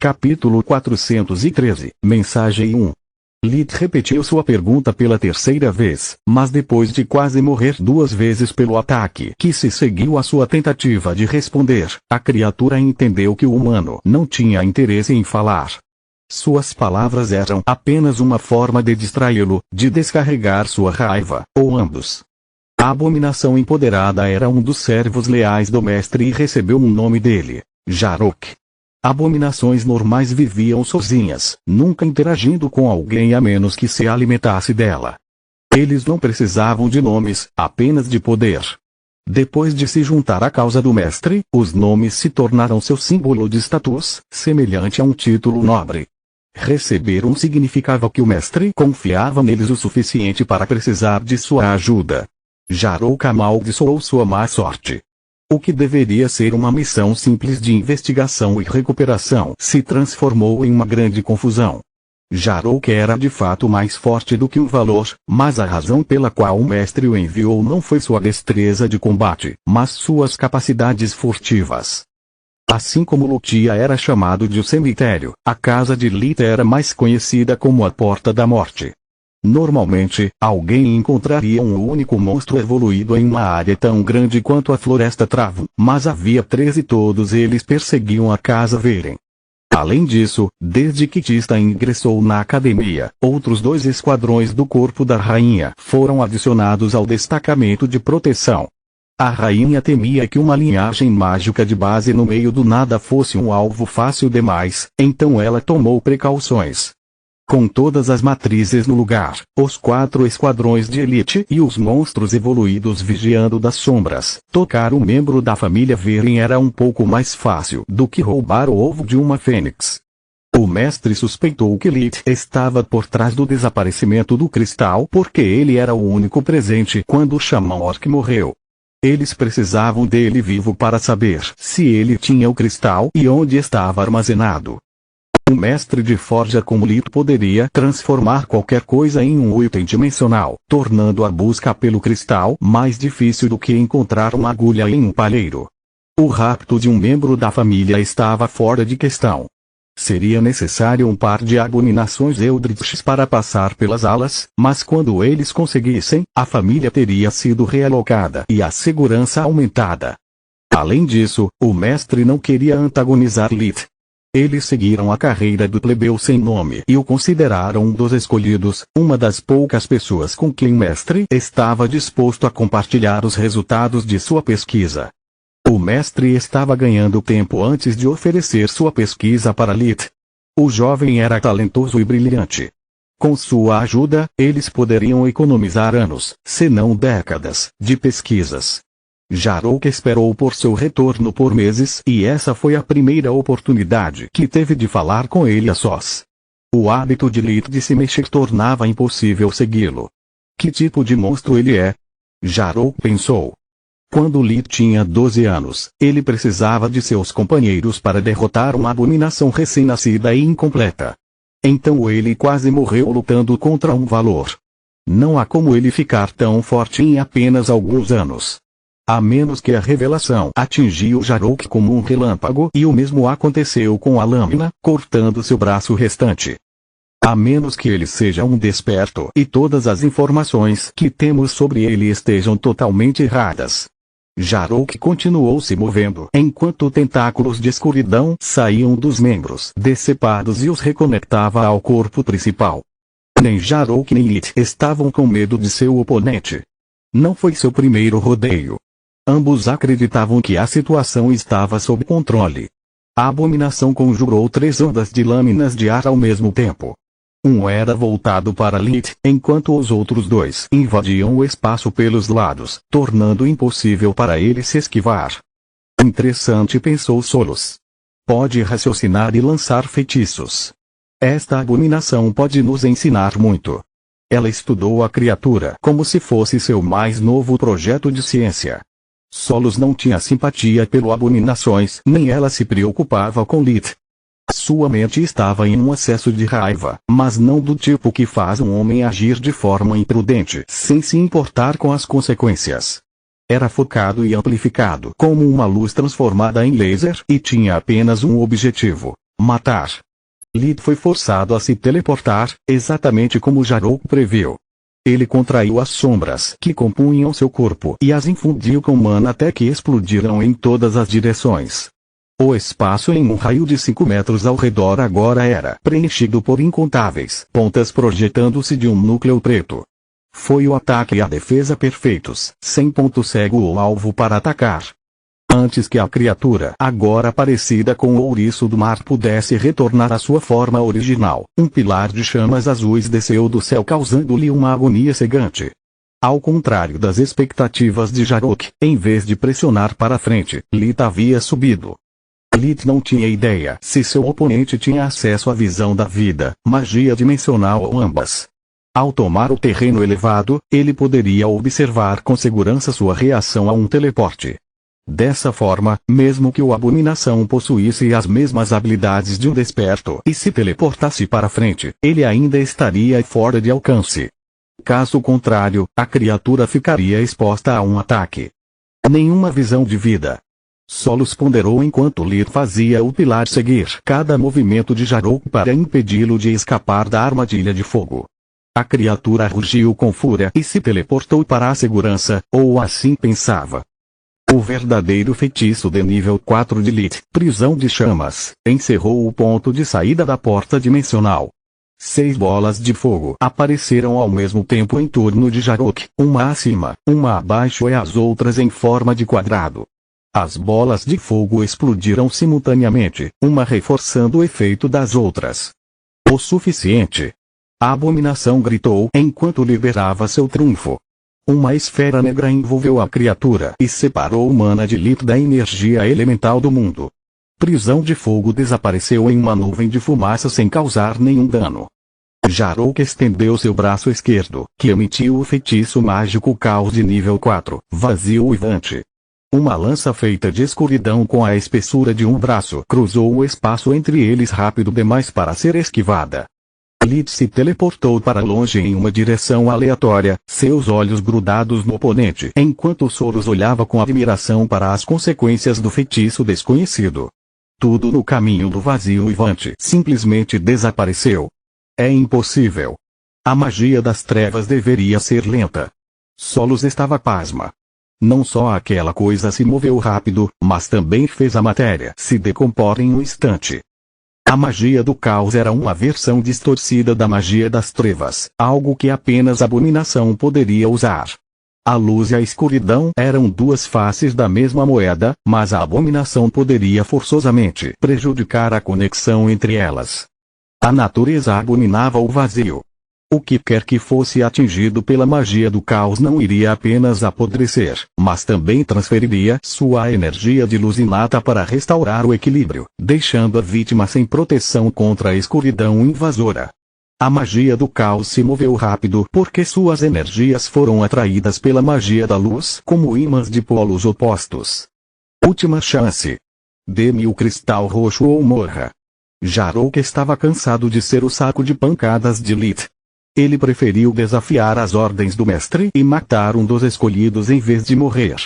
Capítulo 413, Mensagem 1. Lilith repetiu sua pergunta pela terceira vez, mas depois de quase morrer 2 vezes pelo ataque que se seguiu à sua tentativa de responder, a criatura entendeu que o humano não tinha interesse em falar. Suas palavras eram apenas uma forma de distraí-lo, de descarregar sua raiva, ou ambos. A abominação empoderada era um dos servos leais do mestre e recebeu um nome dele, Jarok. Abominações normais viviam sozinhas, nunca interagindo com alguém a menos que se alimentasse dela. Eles não precisavam de nomes, apenas de poder. Depois de se juntar à causa do mestre, os nomes se tornaram seu símbolo de status, semelhante a um título nobre. Receber um significava que o mestre confiava neles o suficiente para precisar de sua ajuda. Jarok amaldiçoou sua má sorte. O que deveria ser uma missão simples de investigação e recuperação se transformou em uma grande confusão. Jarok era de fato mais forte do que um valor, mas a razão pela qual o mestre o enviou não foi sua destreza de combate, mas suas capacidades furtivas. Assim como Lutia era chamado de o cemitério, a casa de Lilith era mais conhecida como a Porta da Morte. Normalmente, alguém encontraria um único monstro evoluído em uma área tão grande quanto a Floresta Travo, mas havia 13 e todos eles perseguiam a casa Veren. Além disso, desde que Tista ingressou na academia, outros 2 esquadrões do Corpo da Rainha foram adicionados ao destacamento de proteção. A rainha temia que uma linhagem mágica de base no meio do nada fosse um alvo fácil demais, então ela tomou precauções. Com todas as matrizes no lugar, os 4 esquadrões de elite e os monstros evoluídos vigiando das sombras, tocar um membro da família Veren era um pouco mais fácil do que roubar o ovo de uma fênix. O mestre suspeitou que Lilith estava por trás do desaparecimento do cristal porque ele era o único presente quando o xamã Orc morreu. Eles precisavam dele vivo para saber se ele tinha o cristal e onde estava armazenado. Um mestre de forja como Lilith poderia transformar qualquer coisa em um item dimensional, tornando a busca pelo cristal mais difícil do que encontrar uma agulha em um palheiro. O rapto de um membro da família estava fora de questão. Seria necessário um par de abominações Eldritches para passar pelas alas, mas quando eles conseguissem, a família teria sido realocada e a segurança aumentada. Além disso, o mestre não queria antagonizar Lilith. Eles seguiram a carreira do plebeu sem nome e o consideraram um dos escolhidos, uma das poucas pessoas com quem o mestre estava disposto a compartilhar os resultados de sua pesquisa. O mestre estava ganhando tempo antes de oferecer sua pesquisa para Lilith. O jovem era talentoso e brilhante. Com sua ajuda, eles poderiam economizar anos, se não décadas, de pesquisas. Jarok esperou por seu retorno por meses e essa foi a primeira oportunidade que teve de falar com ele a sós. O hábito de Lilith de se mexer tornava impossível segui-lo. Que tipo de monstro ele é? Jarok pensou. Quando Lilith tinha 12 anos, ele precisava de seus companheiros para derrotar uma abominação recém-nascida e incompleta. Então ele quase morreu lutando contra um valor. Não há como ele ficar tão forte em apenas alguns anos. A menos que a revelação atingiu Jarok como um relâmpago e o mesmo aconteceu com a lâmina, cortando seu braço restante. A menos que ele seja um desperto e todas as informações que temos sobre ele estejam totalmente erradas. Jarok continuou se movendo enquanto tentáculos de escuridão saíam dos membros decepados e os reconectava ao corpo principal. Nem Jarok nem Lilith estavam com medo de seu oponente. Não foi seu primeiro rodeio. Ambos acreditavam que a situação estava sob controle. A abominação conjurou 3 ondas de lâminas de ar ao mesmo tempo. Um era voltado para Lilith, enquanto os outros 2 invadiam o espaço pelos lados, tornando impossível para ele se esquivar. Interessante, pensou Solos. Pode raciocinar e lançar feitiços. Esta abominação pode nos ensinar muito. Ela estudou a criatura como se fosse seu mais novo projeto de ciência. Solos não tinha simpatia pelo abominações, nem ela se preocupava com Lilith. Sua mente estava em um acesso de raiva, mas não do tipo que faz um homem agir de forma imprudente sem se importar com as consequências. Era focado e amplificado como uma luz transformada em laser e tinha apenas um objetivo: Matar. Lith foi forçado a se teleportar, exatamente como Jarou previu. Ele contraiu as sombras que compunham seu corpo e as infundiu com mana até que explodiram em todas as direções. O espaço em um raio de 5 metros ao redor agora era preenchido por incontáveis pontas projetando-se de um núcleo preto. Foi o ataque e a defesa perfeitos, sem ponto cego ou alvo para atacar. Antes que a criatura, agora parecida com o ouriço do mar, pudesse retornar à sua forma original, um pilar de chamas azuis desceu do céu causando-lhe uma agonia cegante. Ao contrário das expectativas de Jarok, em vez de pressionar para frente, Lith havia subido. Lith não tinha ideia se seu oponente tinha acesso à visão da vida, magia dimensional ou ambas. Ao tomar o terreno elevado, ele poderia observar com segurança sua reação a um teleporte. Dessa forma, mesmo que o Abominação possuísse as mesmas habilidades de um desperto e se teleportasse para frente, ele ainda estaria fora de alcance. Caso contrário, a criatura ficaria exposta a um ataque. Nenhuma visão de vida. Solos ponderou enquanto Lith fazia o pilar seguir cada movimento de Jarou para impedi-lo de escapar da armadilha de fogo. A criatura rugiu com fúria e se teleportou para a segurança, ou assim pensava. O verdadeiro feitiço de nível 4 de Lith, prisão de chamas, encerrou o ponto de saída da porta dimensional. 6 bolas de fogo apareceram ao mesmo tempo em torno de Jarok, uma acima, uma abaixo e as outras em forma de quadrado. As bolas de fogo explodiram simultaneamente, uma reforçando o efeito das outras. O suficiente. A Abominação gritou enquanto liberava seu trunfo. Uma esfera negra envolveu a criatura e separou o mana de Lith da energia elemental do mundo. Prisão de fogo desapareceu em uma nuvem de fumaça sem causar nenhum dano. Jarok estendeu seu braço esquerdo, que emitiu o feitiço mágico Caos de nível 4, vazio uivante. Uma lança feita de escuridão com a espessura de um braço cruzou o espaço entre eles rápido demais para ser esquivada. Lith se teleportou para longe em uma direção aleatória, seus olhos grudados no oponente, enquanto Soros olhava com admiração para as consequências do feitiço desconhecido. Tudo no caminho do vazio uivante simplesmente desapareceu. É impossível. A magia das trevas deveria ser lenta. Solos estava pasma. Não só aquela coisa se moveu rápido, mas também fez a matéria se decompor em um instante. A magia do caos era uma versão distorcida da magia das trevas, algo que apenas a Abominação poderia usar. A luz e a escuridão eram duas faces da mesma moeda, mas a Abominação poderia forçosamente prejudicar a conexão entre elas. A natureza abominava o vazio. O que quer que fosse atingido pela magia do caos não iria apenas apodrecer, mas também transferiria sua energia de luz inata para restaurar o equilíbrio, deixando a vítima sem proteção contra a escuridão invasora. A magia do caos se moveu rápido porque suas energias foram atraídas pela magia da luz como ímãs de polos opostos. Última chance. Dê-me o cristal roxo ou morra. Jarok estava cansado de ser o saco de pancadas de Lith. Ele preferiu desafiar as ordens do mestre e matar um dos escolhidos em vez de morrer.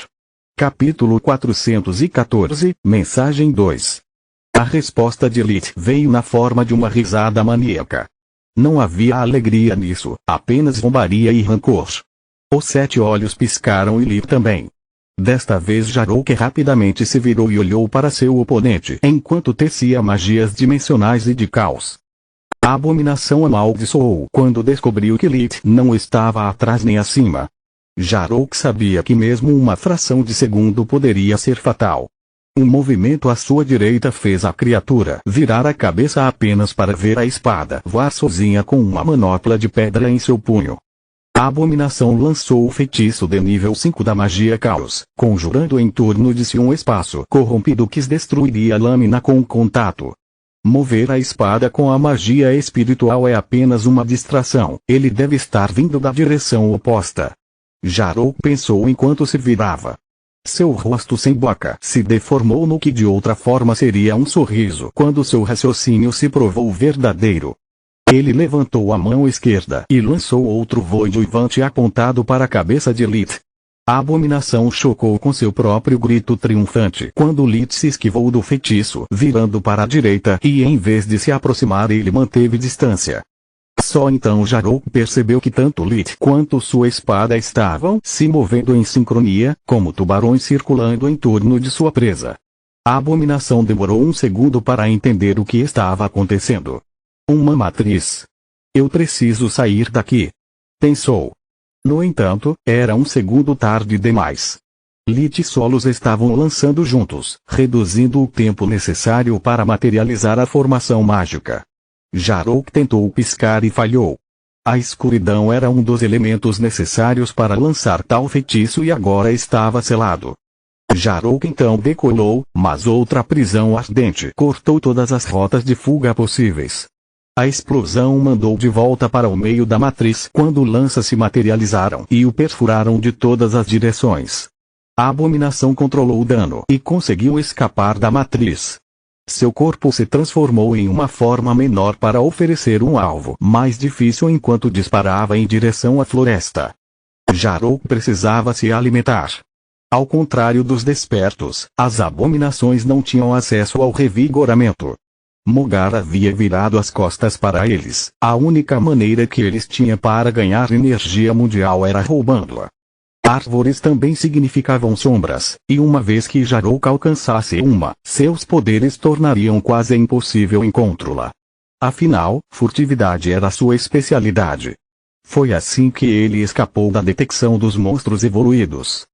Capítulo 414, Mensagem 2. A resposta de Lith veio na forma de uma risada maníaca. Não havia alegria nisso, apenas zombaria e rancor. Os 7 olhos piscaram e Lith também. Desta vez Jarok rapidamente se virou e olhou para seu oponente enquanto tecia magias dimensionais e de caos. A Abominação amaldiçoou quando descobriu que Lith não estava atrás nem acima. Jarok sabia que mesmo uma fração de segundo poderia ser fatal. Um movimento à sua direita fez a criatura virar a cabeça apenas para ver a espada voar sozinha com uma manopla de pedra em seu punho. A Abominação lançou o feitiço de nível 5 da magia caos, conjurando em torno de si um espaço corrompido que destruiria a lâmina com o contato. Mover a espada com a magia espiritual é apenas uma distração, ele deve estar vindo da direção oposta. Jarok pensou enquanto se virava. Seu rosto sem boca se deformou no que de outra forma seria um sorriso quando seu raciocínio se provou verdadeiro. Ele levantou a mão esquerda e lançou outro void uivante apontado para a cabeça de Lith. A abominação chocou com seu próprio grito triunfante quando Lilith se esquivou do feitiço, virando para a direita, e em vez de se aproximar ele manteve distância. Só então Jarok percebeu que tanto Lilith quanto sua espada estavam se movendo em sincronia, como tubarões circulando em torno de sua presa. A abominação demorou um segundo para entender o que estava acontecendo. Uma matriz. Eu preciso sair daqui. Pensou. No entanto, era um segundo tarde demais. Lilith e Solos estavam lançando juntos, reduzindo o tempo necessário para materializar a formação mágica. Jarok tentou piscar e falhou. A escuridão era um dos elementos necessários para lançar tal feitiço e agora estava selado. Jarok então decolou, mas outra prisão ardente cortou todas as rotas de fuga possíveis. A explosão mandou de volta para o meio da matriz quando lanças se materializaram e o perfuraram de todas as direções. A abominação controlou o dano e conseguiu escapar da matriz. Seu corpo se transformou em uma forma menor para oferecer um alvo mais difícil enquanto disparava em direção à floresta. Jarok precisava se alimentar. Ao contrário dos despertos, as abominações não tinham acesso ao revigoramento. Mogar havia virado as costas para eles. A única maneira que eles tinham para ganhar energia mundial era roubando-a. Árvores também significavam sombras, e uma vez que Jarok alcançasse uma, seus poderes tornariam quase impossível encontrá-la. Afinal, furtividade era sua especialidade. Foi assim que ele escapou da detecção dos monstros evoluídos.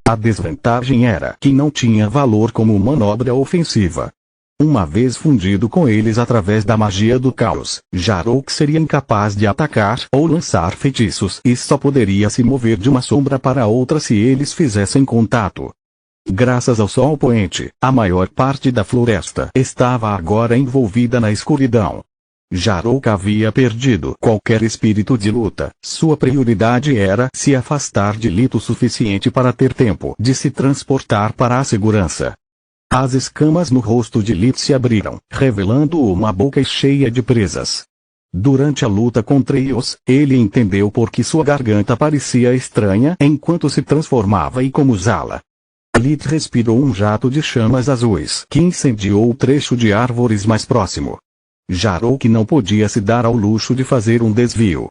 A desvantagem era que não tinha valor como manobra ofensiva. Uma vez fundido com eles através da magia do caos, Jarok seria incapaz de atacar ou lançar feitiços e só poderia se mover de uma sombra para outra se eles fizessem contato. Graças ao sol poente, a maior parte da floresta estava agora envolvida na escuridão. Jarok havia perdido qualquer espírito de luta. Sua prioridade era se afastar de Lilith o suficiente para ter tempo de se transportar para a segurança. As escamas no rosto de Lilith se abriram, revelando uma boca cheia de presas. Durante a luta com Trios, ele entendeu por que sua garganta parecia estranha enquanto se transformava e como usá-la. Lilith respirou um jato de chamas azuis que incendiou o trecho de árvores mais próximo. Jarok não podia se dar ao luxo de fazer um desvio.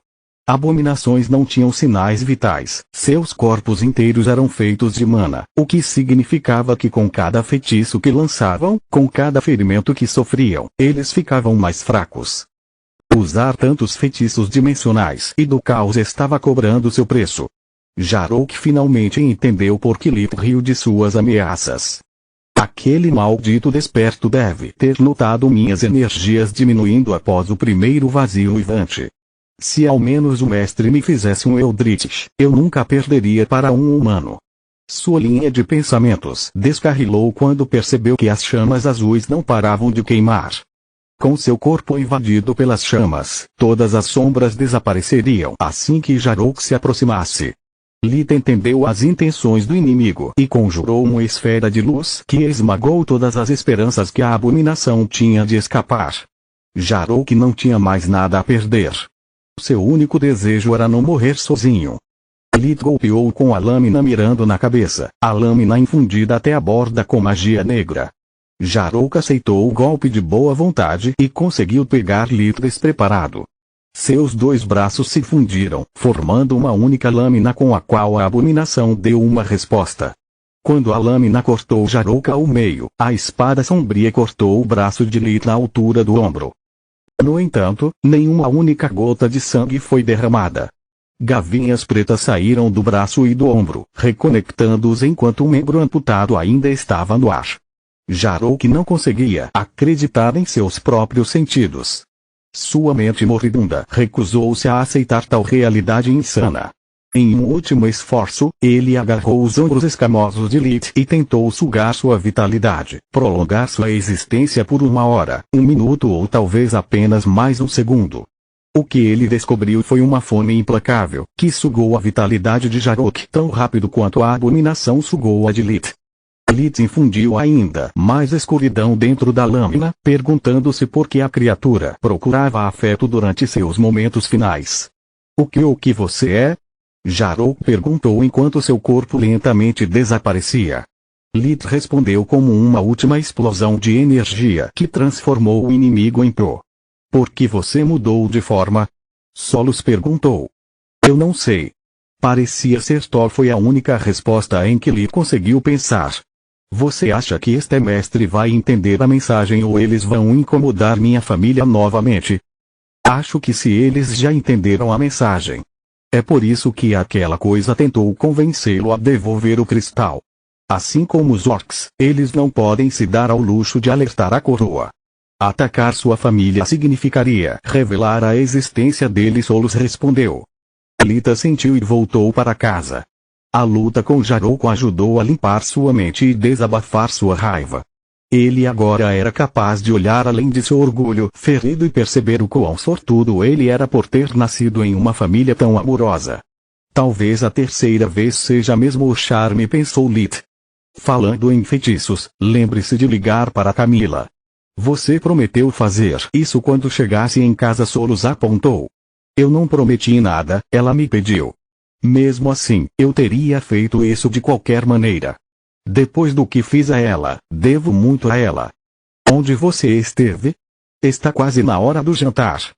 Abominações não tinham sinais vitais, seus corpos inteiros eram feitos de mana, o que significava que com cada feitiço que lançavam, com cada ferimento que sofriam, eles ficavam mais fracos. Usar tantos feitiços dimensionais e do caos estava cobrando seu preço. Jarok finalmente entendeu por que Lilith riu de suas ameaças. Aquele maldito desperto deve ter notado minhas energias diminuindo após o primeiro vazio ivante. Se ao menos o mestre me fizesse um Eldritch, eu nunca perderia para um humano. Sua linha de pensamentos descarrilou quando percebeu que as chamas azuis não paravam de queimar. Com seu corpo invadido pelas chamas, todas as sombras desapareceriam assim que Jarok se aproximasse. Lilith entendeu as intenções do inimigo e conjurou uma esfera de luz que esmagou todas as esperanças que a abominação tinha de escapar. Jarok não tinha mais nada a perder. Seu único desejo era não morrer sozinho. Lilith golpeou com a lâmina mirando na cabeça, a lâmina infundida até a borda com magia negra. Jarok aceitou o golpe de boa vontade e conseguiu pegar Lilith despreparado. Seus dois braços se fundiram, formando uma única lâmina com a qual a abominação deu uma resposta. Quando a lâmina cortou Jarok ao meio, a espada sombria cortou o braço de Lilith na altura do ombro. No entanto, nenhuma única gota de sangue foi derramada. Gavinhas pretas saíram do braço e do ombro, reconectando-os enquanto o membro amputado ainda estava no ar. Jarok não conseguia acreditar em seus próprios sentidos. Sua mente moribunda recusou-se a aceitar tal realidade insana. Em um último esforço, ele agarrou os ombros escamosos de Lilith e tentou sugar sua vitalidade, prolongar sua existência por 1 hora, 1 minuto ou talvez apenas mais 1 segundo. O que ele descobriu foi uma fome implacável, que sugou a vitalidade de Jarok tão rápido quanto a abominação sugou a de Lilith. Lilith infundiu ainda mais escuridão dentro da lâmina, perguntando-se por que a criatura procurava afeto durante seus momentos finais. O que você é? Jarou perguntou enquanto seu corpo lentamente desaparecia. Lith respondeu como uma última explosão de energia que transformou o inimigo em pó. Por que você mudou de forma? Solos perguntou. Eu não sei. Parecia ser Thor, foi a única resposta em que Lith conseguiu pensar. Você acha que este mestre vai entender a mensagem ou eles vão incomodar minha família novamente? Acho que se eles já entenderam a mensagem. É por isso que aquela coisa tentou convencê-lo a devolver o cristal. Assim como os orcs, eles não podem se dar ao luxo de alertar a coroa. Atacar sua família significaria revelar a existência dele. Solos respondeu. Lita sentiu e voltou para casa. A luta com Jarou ajudou a limpar sua mente e desabafar sua raiva. Ele agora era capaz de olhar além de seu orgulho ferido e perceber o quão sortudo ele era por ter nascido em uma família tão amorosa. Talvez a terceira vez seja mesmo o charme, pensou Lith. Falando em feitiços, lembre-se de ligar para Camila. Você prometeu fazer isso quando chegasse em casa. Solos apontou. Eu não prometi nada, ela me pediu. Mesmo assim, eu teria feito isso de qualquer maneira. Depois do que fiz a ela, devo muito a ela. Onde você esteve? Está quase na hora do jantar.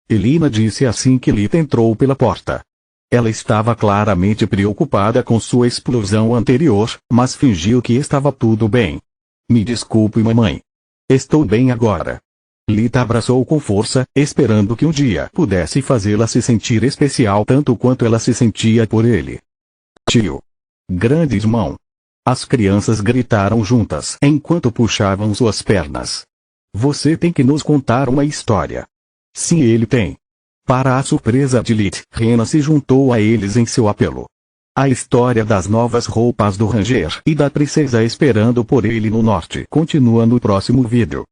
Elina disse assim que Lith entrou pela porta. Ela estava claramente preocupada com sua explosão anterior, mas fingiu que estava tudo bem. Me desculpe, mamãe. Estou bem agora. Lita abraçou com força, esperando que um dia pudesse fazê-la se sentir especial tanto quanto ela se sentia por ele. Tio. Grande irmão. As crianças gritaram juntas enquanto puxavam suas pernas. Você tem que nos contar uma história. Sim, ele tem. Para a surpresa de Lith, Rena se juntou a eles em seu apelo. A história das novas roupas do Ranger e da princesa esperando por ele no norte continua no próximo vídeo.